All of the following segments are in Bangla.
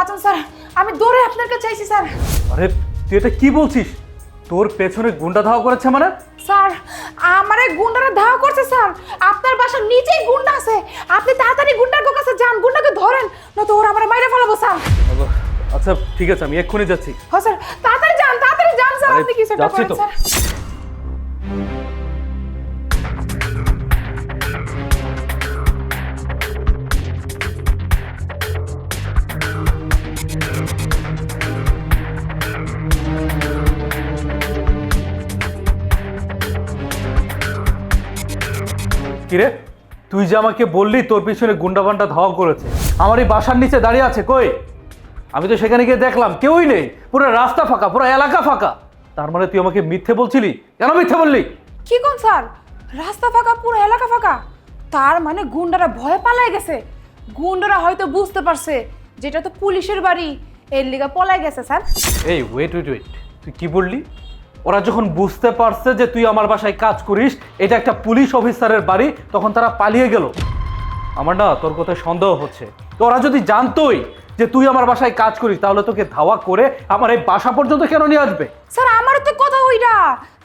বাঁচান স্যার, আমি দৌড়ে আপনার কাছে চাইছি স্যার। আরে তুই এটা কি বলছিস? তোর পেছনে গুন্ডা ধাওয়া করেছে মানে? স্যার আমার এই গুন্ডারা ধাওয়া করছে স্যার, আপনার বাসার নিচেই গুন্ডা আছে, আপনি তাড়াতাড়ি গুন্ডার কাছে যান, গুন্ডাকে ধরেন, নয়তো ওরা আমার মাইরে ফেলাবো স্যার। আচ্ছা ঠিক আছে, আমি এক্ষুনি যাচ্ছি। হ্যাঁ স্যার, তাড়াতাড়ি যান স্যার, আরে, আপনি কিছু একটা যাচ্ছি করেন তো। স্যার। কিরে, তুই যে আমাকে বললি তোর পিছনে গুন্ডা বান্ডা ধাওয়া করেছে, আমার এই বাসার নিচে দাঁড়িয়ে আছে, কই? আমি তো সেখানে গিয়ে দেখলাম কেউই নেই, পুরো রাস্তা ফাঁকা, পুরো এলাকা ফাঁকা। তার মানে তুই আমাকে মিথ্যে বলছিলি? কেন মিথ্যে বললি? কি কোন স্যার, রাস্তা ফাঁকা, পুরো এলাকা ফাঁকা? তার মানে গুন্ডারা ভয় পালায় গেছে। গুন্ডারা হয়তো বুঝতে পারছে যেটা তো পুলিশের বাড়ি, এর লিগা পলায় গেছে স্যার। এই ওয়েট, তুই কি বললি? ওরা যখন বুঝতে পারছে যে তুই আমার বাসায় কাজ করিস, এটা একটা পুলিশ অফিসারের বাড়ি, তখন তারা পালিয়ে গেল। আমার না তোর কথায় সন্দেহ হচ্ছে। তো ওরা যদি জানতোই যে তুই আমার বাসায় কাজ করিস, তাহলে তোকে ধাওয়া করে আমার এই বাসা পর্যন্ত কেন নিয়ে আসবে? স্যার আমার তো কথা ওইটা,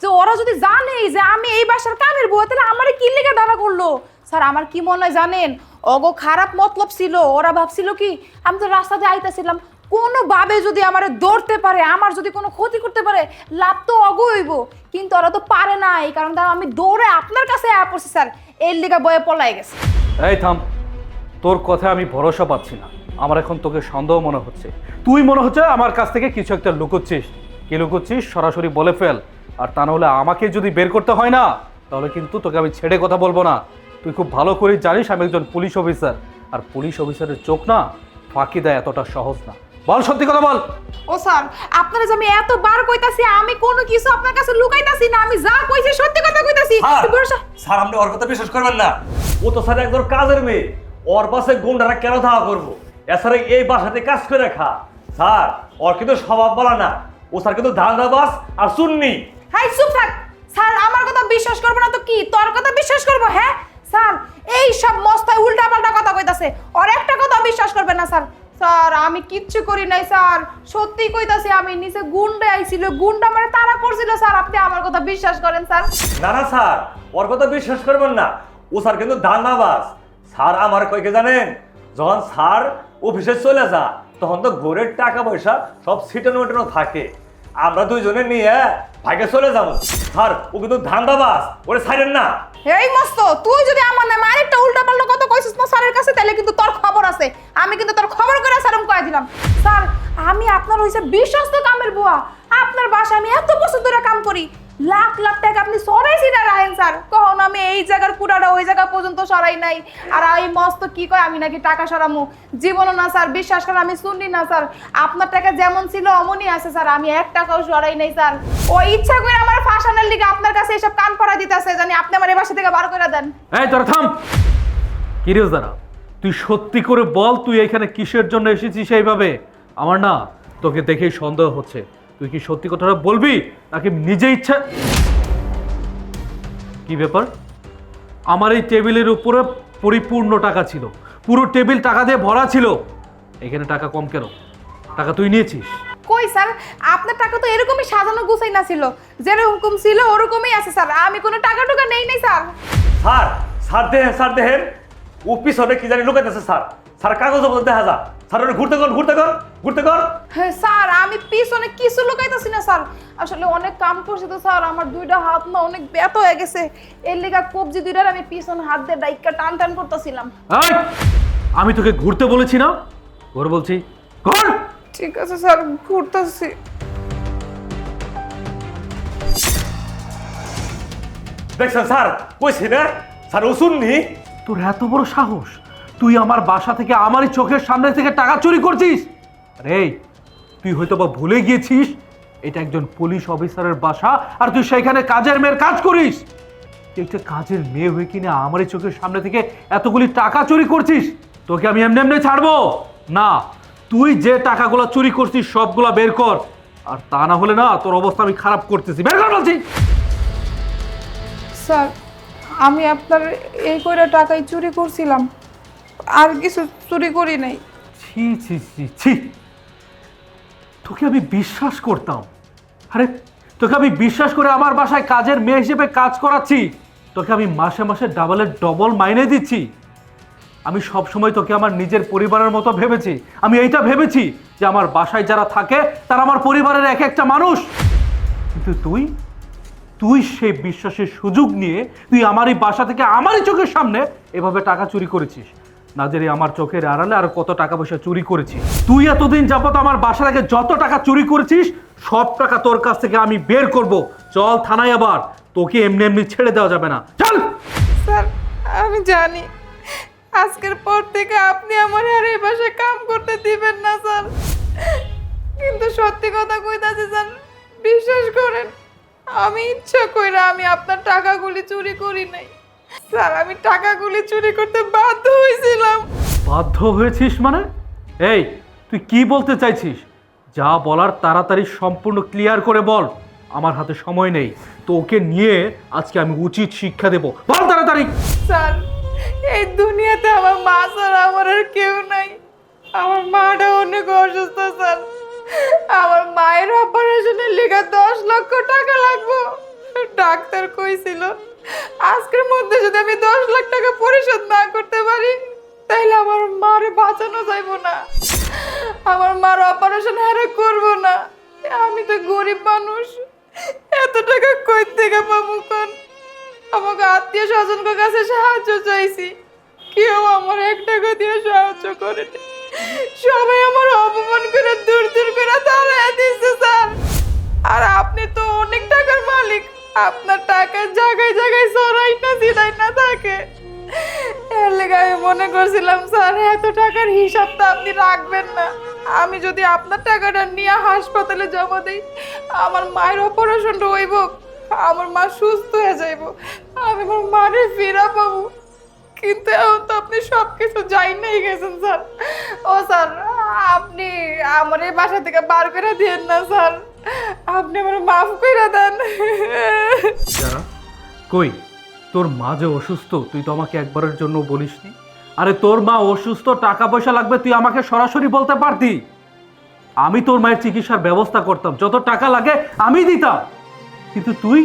যে ওরা যদি জানে যে আমি এই বাসার কামের বউ, তাহলে আমারে কি লিগা দাঁড়া করলো? স্যার আমার কি মনে হয় জানেন, অগো খারাপ মতলব ছিল। ওরা ভাবছিল কি আমি তো রাস্তা দিয়ে আইতাছিলাম, কোনোভাবে যদি আমারে ধরতে পারে, আমার যদি কোনো ক্ষতি করতে পারে, লাভ তো অগো হইব। কিন্তু ওরা তো পারে না, এই কারণে আমি দৌড়ে আপনার কাছে আয়া পড়ছি স্যার, এর লিগা বয়ে পলাই গেছে। এই থাম, তোর কথায় আমি ভরসা পাচ্ছি না। আমার এখন তোকে সন্দেহ মনে হচ্ছে। তুই মনে হচ্ছে আমার কাছ থেকে কিছু একটা লুকোচ্ছিস। কি লুকোচ্ছিস সরাসরি বলে ফেল, আর তা না হলে আমাকে যদি বের করতে হয় না, তাহলে কিন্তু তোকে আমি ছেড়ে কথা বলবো না। তুই খুব ভালো করে জানিস আমি একজন পুলিশ অফিসার, আর পুলিশ অফিসারের চোখ না ফাঁকি দেয় এতটা সহজ না। বল, সত্যি কথা বল। ও স্যার, আপনারা যে আমি এতবার কইতাছি আমি কোনো কিছু আপনার কাছে লুকাইতাছি না, আমি যা কইছি সত্যি কথা কইতাছি। স্যার আপনি ওর কথা বিশ্বাস করবেন না। ও তো স্যার একজন কাজের মেয়ে, ওর পাশে গুন্ডারা কেন ধাওয়া করবো? এছাড়া এই বাসাতে কাজ করে খা। স্যার ওর কিন্তু স্বভাব বলা না, ও স্যার কিন্তু ধান্দাবাজ আর সুন্নি। হাই চুপ থাক স্যার, আমার কথা বিশ্বাস করবো না তো কি তোর কথা বিশ্বাস করবো? হ্যাঁ স্যার, এই সব মস্তায় উল্টা পাল্টা কথা কইতাছে, ওর একটা কথা বিশ্বাস করবেন না স্যার। স্যার আমি কিচ্ছু করি নাই স্যার, সত্যি কইতাছি, আমি নিচে গুন্ডা আইছিল, গুন্ডা মানে তারা করছিল স্যার, আপনি আমার কথা বিশ্বাস করেন স্যার। না না স্যার, ওর কথা বিশ্বাস করবেন না, ও স্যার কিন্তু ধান্দাবাজ। স্যার আমার কইকে জানেন, যখন স্যার অফিসে চলে যা, তখন তো ঘরের টাকা পয়সা সব ছিটানো উঠানো থাকে, আমরা দুইজনে নিয়ে ভাগে চলে যাবো। স্যার ও কিন্তু ধান্দাবাজ, ওরে ছাড়েন না। এই মস্ত, তুই যদি আমার নামে আরেকটা উল্টা পাল্টা কথা কইছিস না স্যারের কাছে, তাহলে কিন্তু তোর খবর আছে, আমি কিন্তু তোর খবর করে স্যারম কয়ে দিলাম। স্যার আমি আপনার হইছে বিশ্বস্ত কামের বুয়া, আপনার বাসায় আমি এত বছর ধরে কাম করি, লাখ লাখ টাকা আপনি সরাইছি না রাখেন স্যার, কখন আমি এই জায়গার কুড়াটা ওই জায়গা পর্যন্ত সরাই নাই। আর এই মস্ত কি কয় আমি নাকি টাকা সরামু, জীবনও না স্যার, বিশ্বাস করেন আমি শুনি না স্যার, আপনার টাকা যেমন ছিল অমনই আছে স্যার, আমি 1 টাকাও সরাই নাই স্যার। ও ইচ্ছা করে আমার ফাঁসানোর লিগে আপনার কাছে এসব কান পড়া দিতেছে, জানি আপনি আমার এই বাসা থেকে বার করে দেন। এই তোরা থাম। কিরে দাঁড়া, তুই সত্যি করে বল, তুই এখানে কিসের জন্য এসেছিস এইভাবে? আমার না তোকে দেখেই সন্দেহ হচ্ছে, তুই কি সত্যি কথাটা বলবি নাকি নিজে ইচ্ছা? কি ব্যাপার? আমার এই টেবিলের উপরে পরিপূর্ণ টাকা ছিল, পুরো টেবিল টাকা দিয়ে ভরা ছিল, এখানে টাকা কম কেন? টাকা তুই নিয়েছিস? কই স্যার, আপনার টাকা তো এরকমই সাজানো গুছাই না ছিল, যেরকম ছিল ওরকমই আছে স্যার, আমি কোনো টাকা টুকা নেই নাই স্যার। স্যার স্যার দেখেন, ও পিছনে কি জানি লুকাইতেছে। স্যার স্যার কাগজ বলতে দেখা যা, স্যার ওটা ঘুরতে কর। হ্যাঁ স্যার, আমি পিছনে কিছু লুকাইতাছি না স্যার, আসলে অনেক কাম করছি তো স্যার, আমার 2টা হাত না অনেক ব্যথা হয়ে গেছে, এর লেগা কবজি 2টার আমি পিছনে হাত দিয়ে ডাইকা টান টান করতেছিলাম। এই, আমি তোকে ঘুরতে বলেছি না? ঘর বলছি, ঘর। ঠিক আছে স্যার, ঘুরতেছি। দেখছেন স্যার, কইছি না স্যার ও সুন্নি। তোর এত বড় সাহস, তুই আমার বাসা থেকে আমারই চোখের সামনে থেকে টাকা চুরি করছিস? আরে তুই হয়তো বা ভুলে গিয়েছিস এটা একজন পুলিশ অফিসারের বাসা, আর তুই সেখানে কাজের মেয়ের কাজ করিস। তুই একটা কাজের মেয়ে হয়ে কিনা আমারই চোখের সামনে থেকে এতগুলি টাকা চুরি করছিস? তোকে আমি এমনি এমনি ছাড়বো না। তুই যে টাকাগুলো চুরি করছিস সবগুলা বের কর, আর তা না হলে না তোর অবস্থা আমি খারাপ করতেছি। বের কর বলছি। স্যার আমি আপনার এই কয়টা টাকাই চুরি করছিলাম, আর কিছু চুরি করি নাই। ছি ছি ছি ছি, তোকে আমি বিশ্বাস করতাম। আরে তোকে আমি বিশ্বাস করে আমার বাসায় কাজের মেয়ে হিসেবে কাজ করাচ্ছি, তোকে আমি মাসে মাসে ডাবলের ডবল মাইনে দিচ্ছি। আমি সব সময় তোকে আমার নিজের পরিবারের মতো ভেবেছি। আমি এইটা ভেবেছি যে আমার বাসায় যারা থাকে তারা আমার পরিবারের এক একটা মানুষ। কিন্তু তুই তুই সেই বিশ্বাসের সুযোগ নিয়ে তুই আমারই বাসা থেকে আমারই চোখের সামনে এভাবে টাকা চুরি করেছিস। না জেনে আমার চোখের আড়ালে আর কত টাকা পয়সা চুরি করেছিস। তুই এতদিন যাবত আমার বাসা থেকে যত টাকা চুরি করেছিস সব টাকা তোর কাছ থেকে আমি বের করব। চল থানায়, আবার তোকে এমনি এমনি ছেড়ে দেওয়া যাবে না। চল। স্যার আমি জানি আজকের পর থেকে আপনি আমার আর এই বাসায় কাম করতে দিবেন না স্যার, কিন্তু সত্যি কথা কইতাছি স্যার, বিশ্বাস করেন আমি ইচ্ছা কইরা আমি আপনার টাকাগুলি চুরি করি নাই স্যার। আমি টাকাগুলি চুরি করতে বাধ্য হয়েছিলাম। বাধ্য হয়েছিস মানে? এই তুই কি বলতে চাইছিস? যা বলার তাড়াতাড়ি সম্পূর্ণ ক্লিয়ার করে বল, আমার হাতে সময় নেই। তোকে নিয়ে আজকে আমি উচিত শিক্ষা দেব। বল তাড়াতাড়ি। স্যার এই দুনিয়াতে আমার মা ছাড়া আমার আর কেউ নাই। আমার মাটা অনেক অসুস্থ স্যার। আমার মায়ের অপারেশনের লেগে 10 লক্ষ টাকা লাগবে। ডাক্তার কইছিল আজকের মধ্যে যদি আমি 10 লাখ টাকা পরিশোধ না করতে পারি তাহলে আমার মারে বাঁচানো যাইব না, আমার মার অপারেশন হারে করব না। আমি তো গরিব মানুষ, এত টাকা কই থেকে পাবো কোন? আমাকে আত্মীয় স্বজনদের কাছে সাহায্য চাইছি, কেউ আমার 1 টাকা দিয়ে সাহায্য করেনি। সবাই আমার অপমান করে দূর দূর করে তাড়ায় দিচ্ছে স্যার। আর আপনি তো অনেক টাকার মালিক, আপনার টাকা জায়গায় জায়গায় সরাই না সিধাই না থাকে। এর লেগে আমি মনে করছিলাম স্যার এত টাকার হিসাবটা আপনি রাখবেন না। আমি যদি আপনার টাকাটা নিয়ে হাসপাতালে জমা দিই আমার মায়ের অপারেশনটা হইব, আমার মা সুস্থ হয়ে যাইব, আমি আমার মারে ফিরা পাবো। কিন্তু এখন তো আপনি সবকিছু জানাই গেছেন স্যার। ও স্যার আপনি আমার এই বাসা থেকে বার করে দিয়েন না স্যার, আপনি আমার মাফ করে দেন। যারা কই তোর মা যে অসুস্থ তুই তো আমাকে একবারের জন্য বলিসনি। আরে তোর মা অসুস্থ, টাকা পয়সা লাগবে, তুই আমাকে সরাসরি বলতে পারতি। আমি তোর মায়ের চিকিৎসার ব্যবস্থা করতাম, যত টাকা লাগে আমি দিতাম। কিন্তু তুই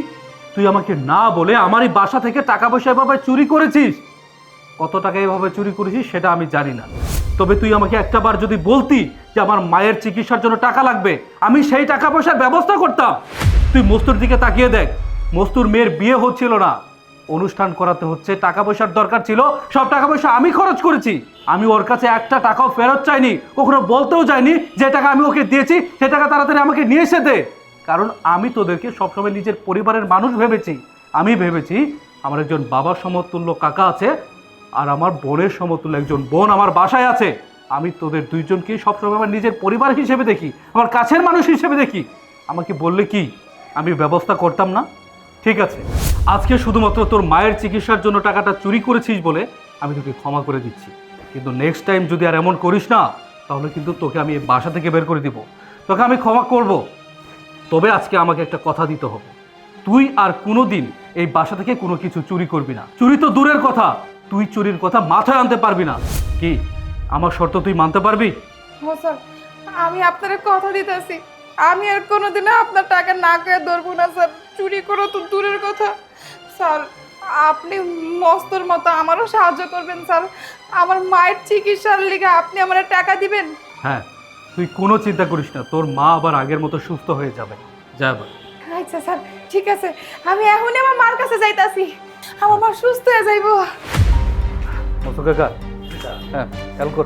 তুই আমাকে না বলে আমারই বাসা থেকে টাকা পয়সা এভাবে চুরি করেছিস। কত টাকা এভাবে চুরি করেছিস সেটা আমি জানি না, তবে তুই আমাকে একটা বার যদি বলতি যে আমার মায়ের চিকিৎসার জন্য টাকা লাগবে, আমি সেই টাকা পয়সার ব্যবস্থা করতাম। তুই মস্তুর দিকে তাকিয়ে দেখ, মস্তুর মেয়ের বিয়ে হচ্ছিল না, অনুষ্ঠান করাতে হচ্ছে, টাকা পয়সার দরকার ছিল, সব টাকা পয়সা আমি খরচ করেছি। আমি ওর কাছে একটা টাকাও ফেরত চাইনি, কখনো বলতেও যাইনি যে টাকা আমি ওকে দিয়েছি সে টাকা তাড়াতাড়ি আমাকে নিয়ে এসে দে। কারণ আমি তোদেরকে সবসময় নিজের পরিবারের মানুষ ভেবেছি। আমি ভেবেছি আমার একজন বাবার সমতুল্য কাকা আছে আর আমার বোনের সমতুল্য একজন বোন আমার বাসায় আছে। আমি তোদের দুইজনকে সবসময় আমার নিজের পরিবার হিসেবে দেখি, আমার কাছের মানুষ হিসেবে দেখি। আমাকে বললে কি আমি ব্যবস্থা করতাম না? ঠিক আছে, আজকে শুধুমাত্র তোর মায়ের চিকিৎসার জন্য টাকাটা চুরি করেছিস বলে আমি তোকে ক্ষমা করে দিচ্ছি, কিন্তু নেক্সট টাইম যদি আর এমন করিস না তাহলে কিন্তু তোকে আমি এই বাসা থেকে বের করে দিব। তোকে আমি ক্ষমা করব, তবে আজকে আমাকে একটা কথা দিতে হবে, তুই আর কোনো দিন এই বাসা থেকে কোনো কিছু চুরি করবি না। চুরি তো দূরের কথা, তুই চুরির কথা মাথায় আনতে পারবি না। কি আমার শর্ত তুই মানতে পারবি? ও স্যার আমি আপনার কথা দিতেছি, আমি আর কোনোদিনও আপনার টাকা না করে ধরবো না স্যার। চুরি করো তো দূরের কথা স্যার, আপনি মস্তর মতো আমারও সাহায্য করবেন স্যার। আমার মায়ের চিকিৎসার লিগে আপনি আমার টাকা দিবেন। হ্যাঁ, তুই কোনো চিন্তা করিস না, তোর মা আবার আগের মতো সুস্থ হয়ে যাবে। যা এবার। আচ্ছা স্যার ঠিক আছে, আমি এখনই আমার মার কাছে যাইতাছি, আমার মা সুস্থ হয়ে যাইবো। মতো কাকা, হ্যাঁ খেয়াল কর।